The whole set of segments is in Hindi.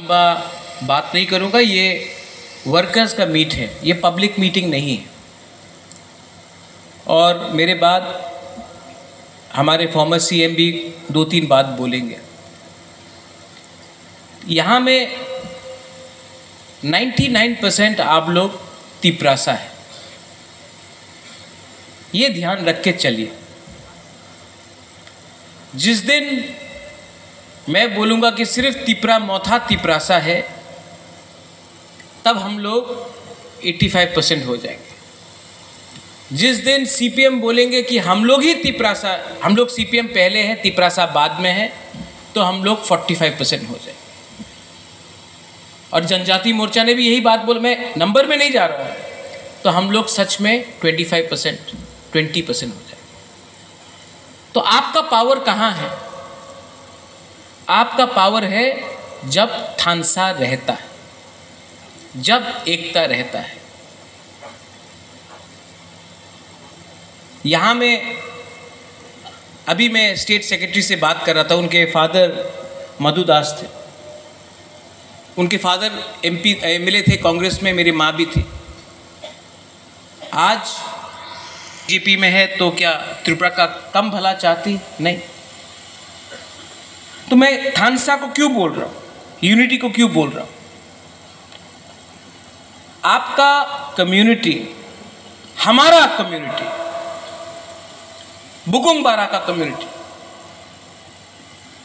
लंबा बात नहीं करूँगा। ये वर्कर्स का मीट है, ये पब्लिक मीटिंग नहीं है। और मेरे बाद हमारे फॉर्मर सीएम भी 2-3 बात बोलेंगे। यहाँ में 99% आप लोग तिपरासा है, ये ध्यान रख के चलिए। जिस दिन मैं बोलूँगा कि सिर्फ तिपरा मौथा तिपरासा है, तब हम लोग 85% हो जाएंगे। जिस दिन सीपीएम बोलेंगे कि हम लोग ही तिपरासा, हम लोग सीपीएम पहले हैं, तिपरासा बाद में है, तो हम लोग 45% हो जाएंगे। और जनजाति मोर्चा ने भी यही बात बोल, मैं नंबर में नहीं जा रहा हूँ, तो हम लोग सच में 25%, 20% हो जाएंगे। तो आपका पावर कहाँ है? आपका पावर है जब थानसा रहता है, जब एकता रहता है। यहाँ में अभी मैं स्टेट सेक्रेटरी से बात कर रहा था, उनके फादर मधु दास थे, उनके फादर एमपी मिले थे कांग्रेस में, मेरी माँ भी थी। आज बीजेपी में है, तो क्या त्रिपुरा का कम भला चाहती? नहीं। तो मैं थानसा को क्यों बोल रहा हूँ, यूनिटी को क्यों बोल रहा हूँ? आपका कम्युनिटी, हमारा कम्युनिटी, बुकुंग बारा का कम्युनिटी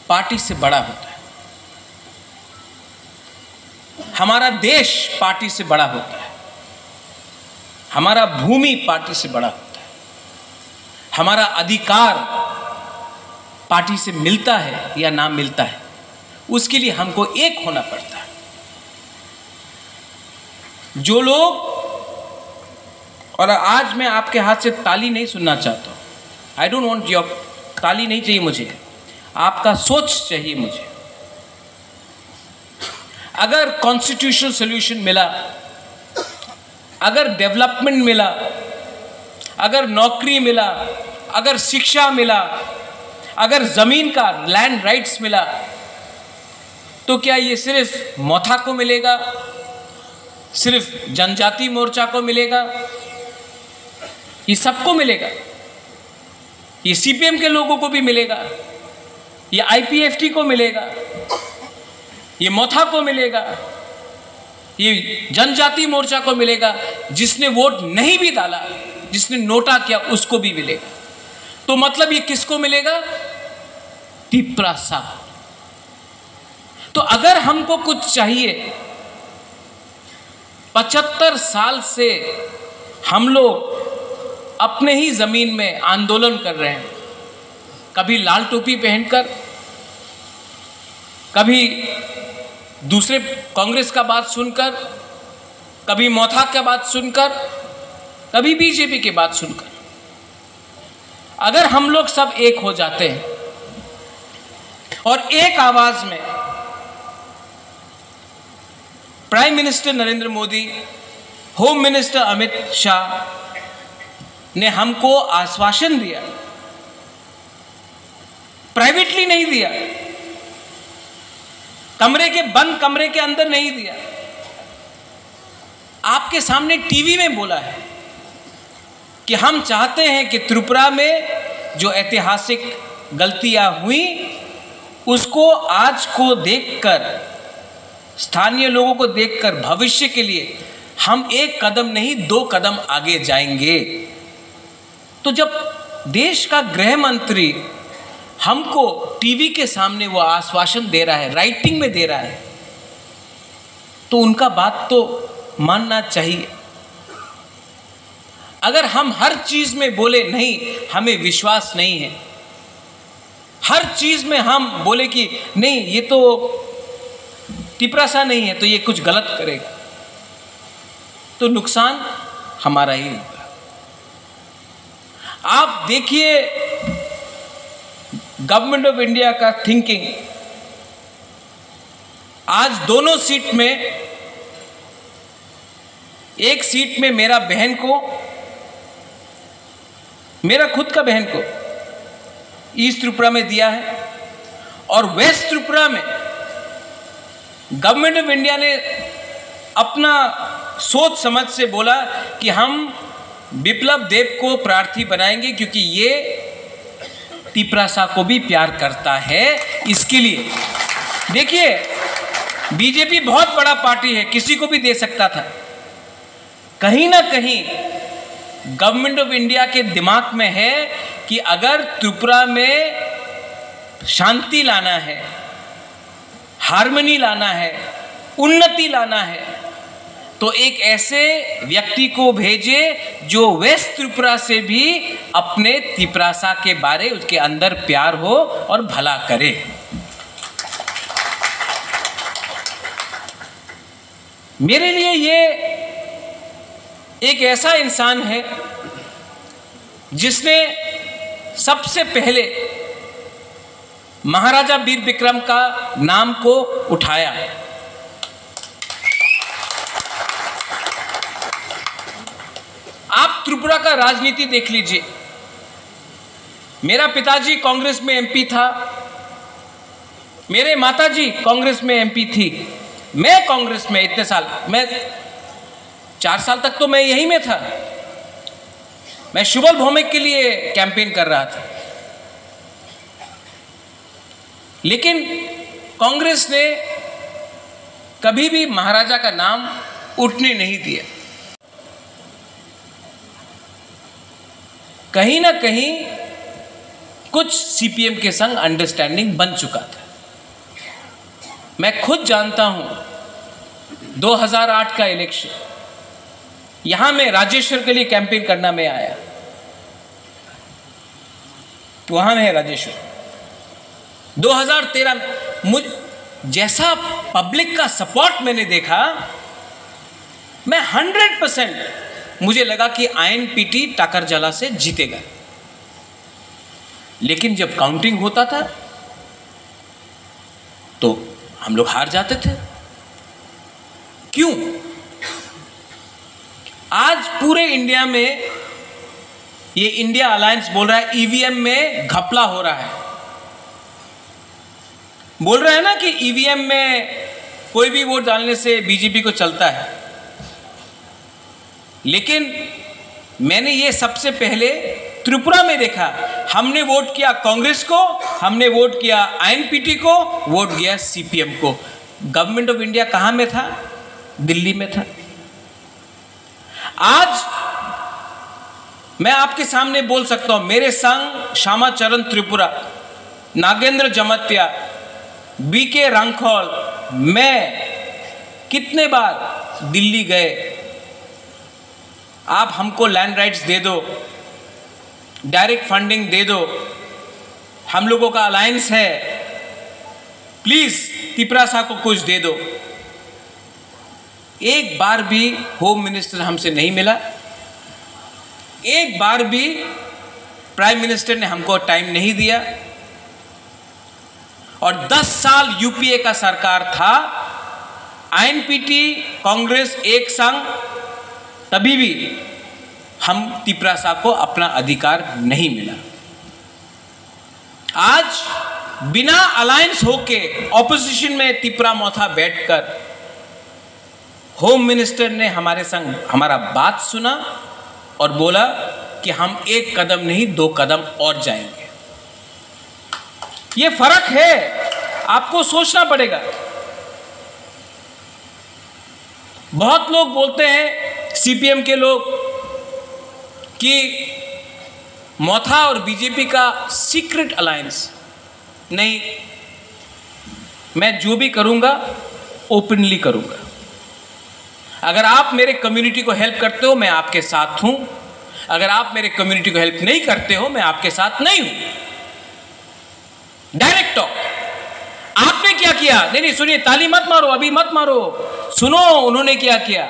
पार्टी से बड़ा होता है। हमारा देश पार्टी से बड़ा होता है, हमारा भूमि पार्टी से बड़ा होता है, हमारा अधिकार पार्टी से मिलता है या ना मिलता है, उसके लिए हमको एक होना पड़ता है। जो लोग, और आज मैं आपके हाथ से ताली नहीं सुनना चाहता हूं, आई डोंट वांट योर ताली, नहीं चाहिए मुझे, आपका सोच चाहिए मुझे। अगर कॉन्स्टिट्यूशनल सॉल्यूशन मिला, अगर डेवलपमेंट मिला, अगर नौकरी मिला, अगर शिक्षा मिला, अगर जमीन का लैंड राइट्स मिला, तो क्या ये सिर्फ मौथा को मिलेगा, सिर्फ जनजाति मोर्चा को मिलेगा? ये सबको मिलेगा। ये सीपीएम के लोगों को भी मिलेगा, ये आईपीएफटी को मिलेगा, ये मौथा को मिलेगा, ये जनजाति मोर्चा को मिलेगा। जिसने वोट नहीं भी डाला, जिसने नोटा किया, उसको भी मिलेगा। तो मतलब ये किसको मिलेगा? तिपरासा। तो अगर हमको कुछ चाहिए, 75 साल से हम लोग अपने ही जमीन में आंदोलन कर रहे हैं, कभी लाल टोपी पहनकर, कभी दूसरे कांग्रेस का बात सुनकर, कभी मौथा का बात सुनकर, कभी बीजेपी की बात सुनकर। अगर हम लोग सब एक हो जाते हैं और एक आवाज में prime minister Narendra Modi, home minister Amit Shah ने हमको आश्वासन दिया, प्राइवेटली नहीं दिया, बंद कमरे के अंदर नहीं दिया, आपके सामने टीवी में बोला है कि हम चाहते हैं कि त्रिपुरा में जो ऐतिहासिक गलतियां हुई, उसको आज को देखकर, स्थानीय लोगों को देखकर भविष्य के लिए हम एक कदम नहीं 2 कदम आगे जाएंगे। तो जब देश का गृह मंत्री हमको टीवी के सामने वो आश्वासन दे रहा है, राइटिंग में दे रहा है, तो उनका बात तो मानना चाहिए। अगर हम हर चीज में बोले नहीं, हमें विश्वास नहीं है, हर चीज में हम बोले कि नहीं ये तो तिपरासा नहीं है, तो ये कुछ गलत करेगा, तो नुकसान हमारा ही होगा। आप देखिए गवर्नमेंट ऑफ इंडिया का थिंकिंग। आज दोनों सीट में, एक सीट में मेरा बहन को, मेरा खुद का बहन को ईस्ट त्रिपुरा में दिया है, और वेस्ट त्रिपुरा में गवर्नमेंट ऑफ इंडिया ने अपना सोच समझ से बोला कि हम बिप्लब देब को प्रार्थी बनाएंगे क्योंकि ये तिपरासा को भी प्यार करता है। इसके लिए देखिए, बीजेपी बहुत बड़ा पार्टी है, किसी को भी दे सकता था। कहीं ना कहीं गवर्नमेंट ऑफ इंडिया के दिमाग में है कि अगर त्रिपुरा में शांति लाना है, हार्मनी लाना है, उन्नति लाना है, तो एक ऐसे व्यक्ति को भेजे जो वेस्ट त्रिपुरा से भी अपने तिपरासा के बारे उसके अंदर प्यार हो और भला करे। मेरे लिए ये एक ऐसा इंसान है जिसने सबसे पहले महाराजा वीर विक्रम का नाम को उठाया। आप त्रिपुरा का राजनीति देख लीजिए। मेरा पिताजी कांग्रेस में एमपी था, मेरे माताजी कांग्रेस में एमपी थी, मैं कांग्रेस में इतने साल, मैं 4 साल तक तो मैं यहीं में था। मैं शुभल भौमिक के लिए कैंपेन कर रहा था, लेकिन कांग्रेस ने कभी भी महाराजा का नाम उठने नहीं दिया। कहीं ना कहीं कुछ सीपीएम के संग अंडरस्टैंडिंग बन चुका था। मैं खुद जानता हूं 2008 का इलेक्शन, यहां मैं राजेश्वर के लिए कैंपेन करना में आया, वहां में है राजेश्वर। 2013 मुझ जैसा पब्लिक का सपोर्ट मैंने देखा, मैं 100% मुझे लगा कि आईएनपीटी टाकरजला से जीतेगा। लेकिन जब काउंटिंग होता था तो हम लोग हार जाते थे। क्यों? आज पूरे इंडिया में ये इंडिया अलायंस बोल रहा है ईवीएम में घपला हो रहा है। बोल रहा है ना कि ईवीएम में कोई भी वोट डालने से बीजेपी को चलता है। लेकिन मैंने ये सबसे पहले त्रिपुरा में देखा। हमने वोट किया कांग्रेस को, हमने वोट किया आईएनपीटी को, वोट किया सीपीएम को। गवर्नमेंट ऑफ इंडिया कहां में था? दिल्ली में था। आज मैं आपके सामने बोल सकता हूं, मेरे संग श्यामाचरण त्रिपुरा, नागेंद्र जमत्या, बीके रांखौल, मैं कितने बार दिल्ली गए। आप हमको लैंड राइट्स दे दो, डायरेक्ट फंडिंग दे दो, हम लोगों का अलायंस है, प्लीज तिपरासा को कुछ दे दो। एक बार भी होम मिनिस्टर हमसे नहीं मिला, एक बार भी प्राइम मिनिस्टर ने हमको टाइम नहीं दिया। और 10 साल यूपीए का सरकार था, आईएनपीटी कांग्रेस एक संग, तभी भी हम तिपरासा को अपना अधिकार नहीं मिला। आज बिना अलायंस होके ऑपोजिशन में तिपरा मोथा बैठकर होम मिनिस्टर ने हमारे संग हमारा बात सुना और बोला कि हम 1 कदम नहीं 2 कदम और जाएंगे। ये फर्क है, आपको सोचना पड़ेगा। बहुत लोग बोलते हैं, सीपीएम के लोग, कि मोथा और बीजेपी का सीक्रेट अलायंस। नहीं, मैं जो भी करूंगा ओपनली करूंगा। अगर आप मेरे कम्युनिटी को हेल्प करते हो, मैं आपके साथ हूं। अगर आप मेरे कम्युनिटी को हेल्प नहीं करते हो, मैं आपके साथ नहीं हूं। Direct talk. आपने क्या किया? नहीं, सुनिए, ताली मत मारो, अभी मत मारो, सुनो उन्होंने क्या किया।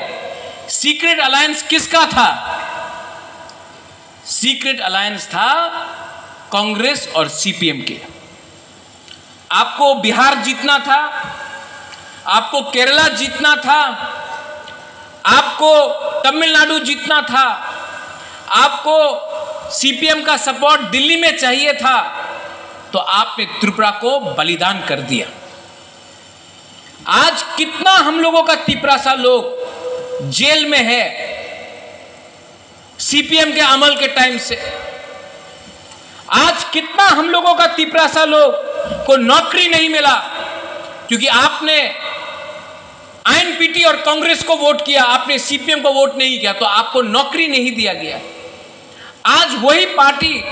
सीक्रेट अलायंस किसका था? सीक्रेट अलायंस था कांग्रेस और सीपीएम के। आपको बिहार जीतना था, आपको केरला जीतना था, आपको तमिलनाडु जीतना था, आपको सीपीएम का सपोर्ट दिल्ली में चाहिए था, तो आपने त्रिपुरा को बलिदान कर दिया। आज कितना हम लोगों का तिपरासा लोग जेल में है सीपीएम के अमल के टाइम से। आज कितना हम लोगों का तिपरासा लोग को नौकरी नहीं मिला क्योंकि आपने आईएनपीटी और कांग्रेस को वोट किया, आपने सीपीएम को वोट नहीं किया, तो आपको नौकरी नहीं दिया गया। आज वही पार्टी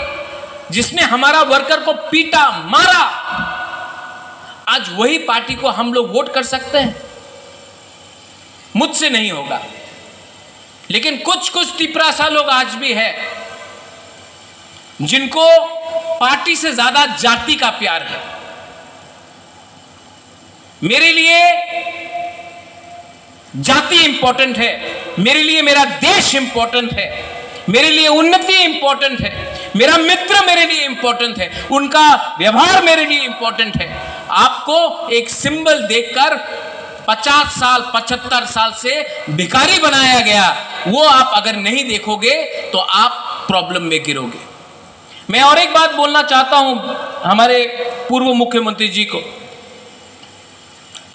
जिसने हमारा वर्कर को पीटा, मारा, आज वही पार्टी को हम लोग वोट कर सकते हैं? मुझसे नहीं होगा। लेकिन कुछ कुछ तिपरासा लोग आज भी है जिनको पार्टी से ज्यादा जाति का प्यार है। मेरे लिए जाति इंपॉर्टेंट है, मेरे लिए मेरा देश इंपॉर्टेंट है, मेरे लिए उन्नति इंपॉर्टेंट है, मेरा मित्र मेरे लिए इंपॉर्टेंट है, उनका व्यवहार मेरे लिए इंपॉर्टेंट है। आपको एक सिंबल देखकर 50 साल 75 साल से भिखारी बनाया गया, वो आप अगर नहीं देखोगे तो आप प्रॉब्लम में गिरोगे। मैं और एक बात बोलना चाहता हूं हमारे पूर्व मुख्यमंत्री जी को।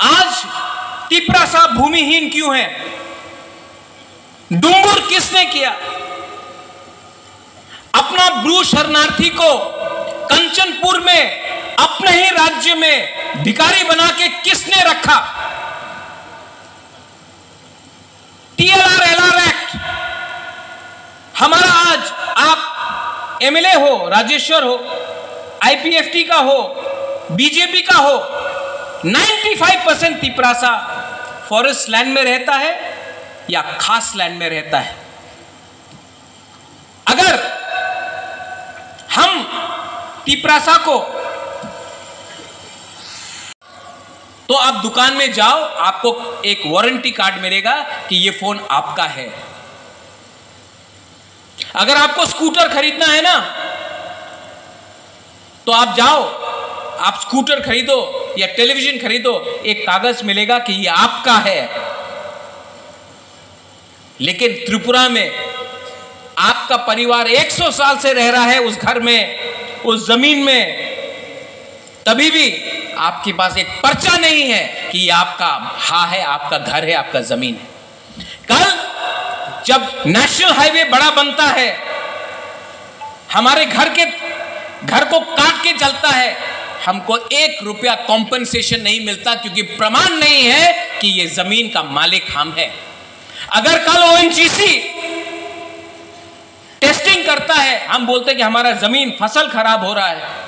आज तिपरासा भूमिहीन क्यों है? डुंगुर किसने किया? अपना ब्रू शरणार्थी को कंचनपुर में अपने ही राज्य में भिखारी बना के किसने रखा? TLR LR act. हमारा आज आप एमएलए हो, राजेश्वर हो, आईपीएफटी का हो, बीजेपी का हो, 95% तिपरासा फॉरेस्ट लैंड में रहता है या खास लैंड में रहता है। अगर हम तिपरासा को, तो आप दुकान में जाओ, आपको एक वारंटी कार्ड मिलेगा कि ये फोन आपका है। अगर आपको स्कूटर खरीदना है ना, तो आप जाओ, आप स्कूटर खरीदो या टेलीविजन खरीदो, एक कागज मिलेगा कि ये आपका है। लेकिन त्रिपुरा में आपका परिवार 100 साल से रह रहा है उस घर में, उस जमीन में, तभी भी आपके पास एक पर्चा नहीं है कि ये आपका है, आपका घर है, आपका जमीन है। कल जब नेशनल हाईवे बड़ा बनता है, हमारे घर को काट के चलता है, हमको 1 रुपया कॉम्पेंसेशन नहीं मिलता क्योंकि प्रमाण नहीं है कि ये जमीन का मालिक हम है। अगर कल ओएनजीसी टेस्टिंग करता है, हम बोलते हैं कि हमारा जमीन फसल खराब हो रहा है,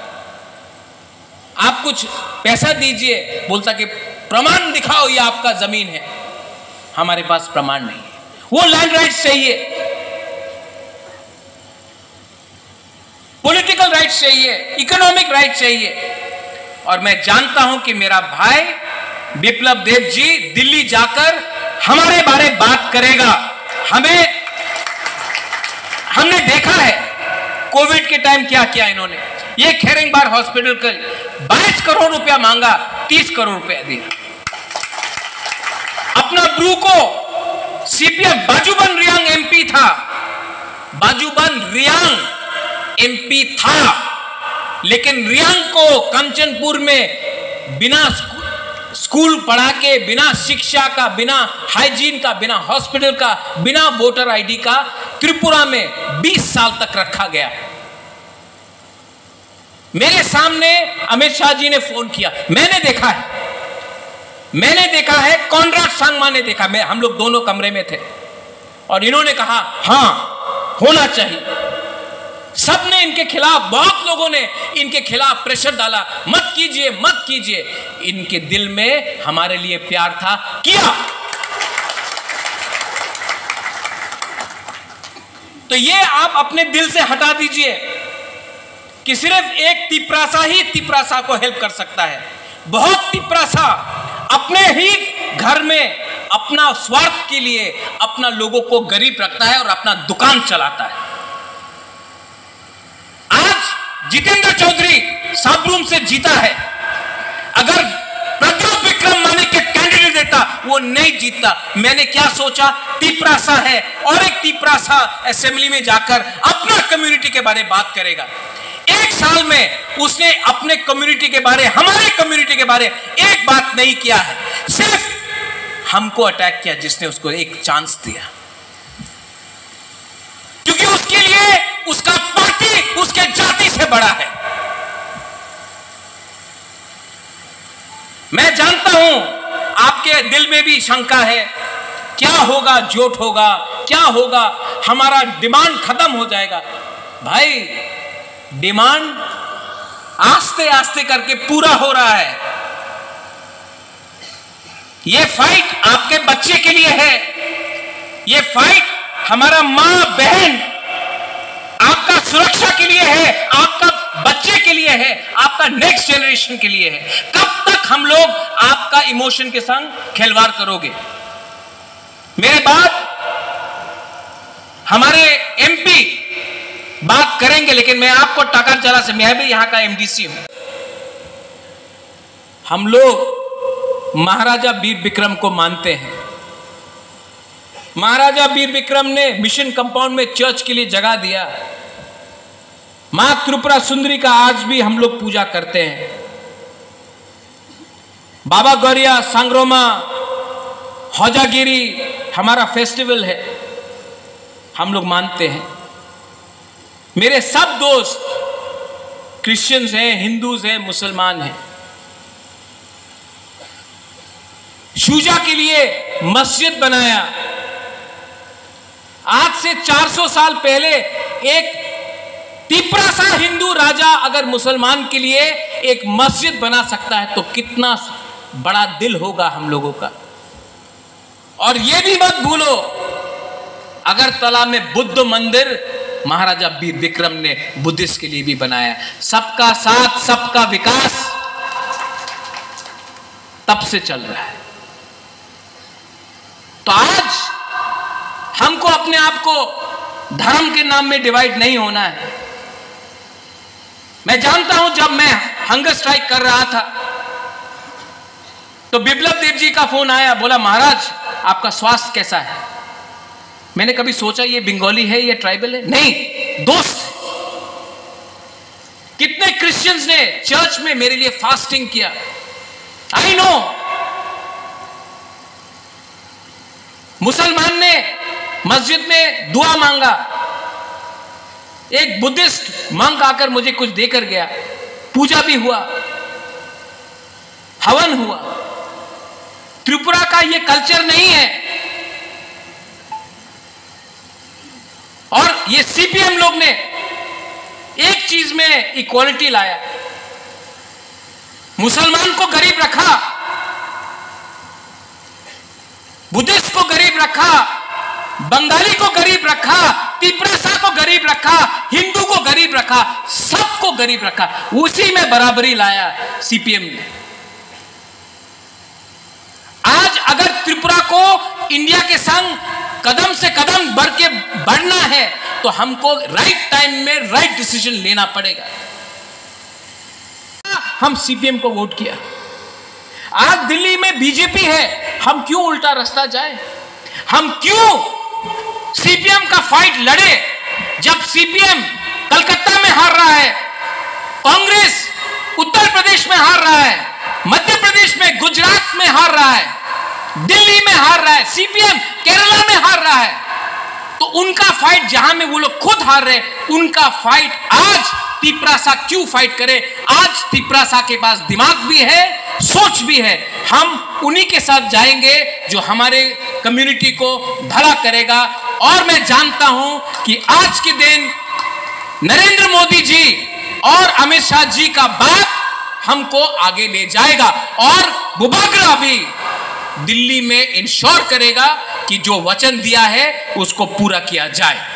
आप कुछ पैसा दीजिए, बोलता कि प्रमाण दिखाओ ये आपका जमीन है। हमारे पास प्रमाण नहीं है। वो लैंड राइट्स चाहिए, पॉलिटिकल राइट्स चाहिए, इकोनॉमिक राइट्स चाहिए। और मैं जानता हूं कि मेरा भाई बिप्लब देब जी दिल्ली जाकर हमारे बारे बात करेगा। हमने देखा है कोविड के टाइम क्या किया इन्होंने। ये खेरेंगबार हॉस्पिटल का 22 करोड़ रुपया मांगा, 30 करोड़ रुपया दिया। अपना ब्रू को सीपीएम बाजूबन रियांग एमपी था, बाजूबन रियांग एमपी था, लेकिन रियांग को कंचनपुर में बिना स्कूल पढ़ा के, बिना शिक्षा का, बिना हाइजीन का, बिना हॉस्पिटल का, बिना वोटर आईडी का त्रिपुरा में 20 साल तक रखा गया। मेरे सामने अमित शाह जी ने फोन किया, मैंने देखा है, कॉनराड सांगमा ने देखा, हम लोग दोनों कमरे में थे और इन्होंने कहा हां होना चाहिए। सबने इनके खिलाफ, बहुत लोगों ने इनके खिलाफ प्रेशर डाला, मत कीजिए मत कीजिए। इनके दिल में हमारे लिए प्यार था, किया। तो ये आप अपने दिल से हटा दीजिए कि सिर्फ एक तिपरासा ही तिपरासा को हेल्प कर सकता है। बहुत तिपरासा अपने ही घर में अपना स्वार्थ के लिए अपना लोगों को गरीब रखता है और अपना दुकान चलाता है। आज जितेंद्र चौधरी साबरूम से जीता है, अगर प्रद्युत विक्रम मानिक के कैंडिडेट देता वो नहीं जीतता। मैंने क्या सोचा, तिपरासा है और एक तिपरासा असेंबली में जाकर अपना कम्युनिटी के बारे में बात करेगा। एक एक साल में उसने अपने कम्युनिटी के बारे, हमारे कम्युनिटी के बारे एक बात नहीं किया है, सिर्फ हमको अटैक किया जिसने उसको एक चांस दिया, क्योंकि उसके लिए उसका पार्टी उसके जाति से बड़ा है। मैं जानता हूं आपके दिल में भी शंका है, क्या होगा, जोट होगा, क्या होगा, हमारा डिमांड खत्म हो जाएगा। भाई डिमांड आस्ते आस्ते करके पूरा हो रहा है। यह फाइट आपके बच्चे के लिए है, यह फाइट हमारा मां बहन आपका सुरक्षा के लिए है, आपका बच्चे के लिए है, आपका नेक्स्ट जनरेशन के लिए है। कब तक हम लोग आपका इमोशन के संग खिलवाड़ करोगे? मेरे बाद हमारे एमपी बात करेंगे, लेकिन मैं आपको टाकरजला से, मैं भी यहां का एमडीसी हूं। हम लोग महाराजा वीर विक्रम को मानते हैं। महाराजा वीर विक्रम ने मिशन कंपाउंड में चर्च के लिए जगह दिया। मां त्रिपुरा सुंदरी का आज भी हम लोग पूजा करते हैं। बाबा गौरिया, सांग्रोमा, हौजागिरी हमारा फेस्टिवल है, हम लोग मानते हैं। मेरे सब दोस्त क्रिश्चियंस हैं, हिंदूज हैं, मुसलमान हैं। शूजा के लिए मस्जिद बनाया। आज से 400 साल पहले एक तिपरासा हिंदू राजा अगर मुसलमान के लिए एक मस्जिद बना सकता है तो कितना बड़ा दिल होगा हम लोगों का। और यह भी मत भूलो, अगरतला में बुद्ध मंदिर महाराजा वीर विक्रम ने बुद्धिस्ट के लिए भी बनाया। सबका साथ, सबका विकास तब से चल रहा है। तो आज हमको अपने आप को धर्म के नाम में डिवाइड नहीं होना है। मैं जानता हूं जब मैं हंगर स्ट्राइक कर रहा था तो बिप्लब देव जी का फोन आया, बोला महाराज आपका स्वास्थ्य कैसा है? मैंने कभी सोचा ये बंगाली है, ये ट्राइबल है? नहीं, दोस्त। कितने क्रिश्चियंस ने चर्च में मेरे लिए फास्टिंग किया। I know. मुसलमान ने मस्जिद में दुआ मांगा, एक बुद्धिस्ट मंक आकर मुझे कुछ देकर गया, पूजा भी हुआ, हवन हुआ। त्रिपुरा का यह कल्चर नहीं है। और ये सीपीएम लोग ने एक चीज में इक्वालिटी लाया, मुसलमान को गरीब रखा, बुद्धिस्ट को गरीब रखा, बंगाली को गरीब रखा, तिपरासा को गरीब रखा, हिंदू को गरीब रखा, सबको गरीब रखा। उसी में बराबरी लाया सीपीएम ने। आज अगर त्रिपुरा को इंडिया के संग कदम से कदम बढ़ के बढ़ना है तो हमको राइट टाइम में राइट डिसीजन लेना पड़ेगा। हम सीपीएम को वोट किया। आज दिल्ली में बीजेपी है, हम क्यों उल्टा रास्ता जाए? हम क्यों सीपीएम का फाइट लड़े जब सीपीएम कलकत्ता में हार रहा है, कांग्रेस उत्तर प्रदेश में हार रहा है, मध्य प्रदेश में, गुजरात में हार रहा है, दिल्ली में हार रहा है, सीपीएम केरला में हार रहा है। तो उनका फाइट जहां में वो लोग खुद हार रहे, उनका फाइट आज तिपरासा क्यों फाइट करे? आज तिपरासा के पास दिमाग भी है, सोच भी है। हम उन्हीं के साथ जाएंगे जो हमारे कम्युनिटी को भला करेगा। और मैं जानता हूं कि आज के दिन नरेंद्र मोदी जी और अमित शाह जी का बात हमको आगे ले जाएगा और बुबागरा भी दिल्ली में इंश्योर करेगा कि जो वचन दिया है उसको पूरा किया जाए।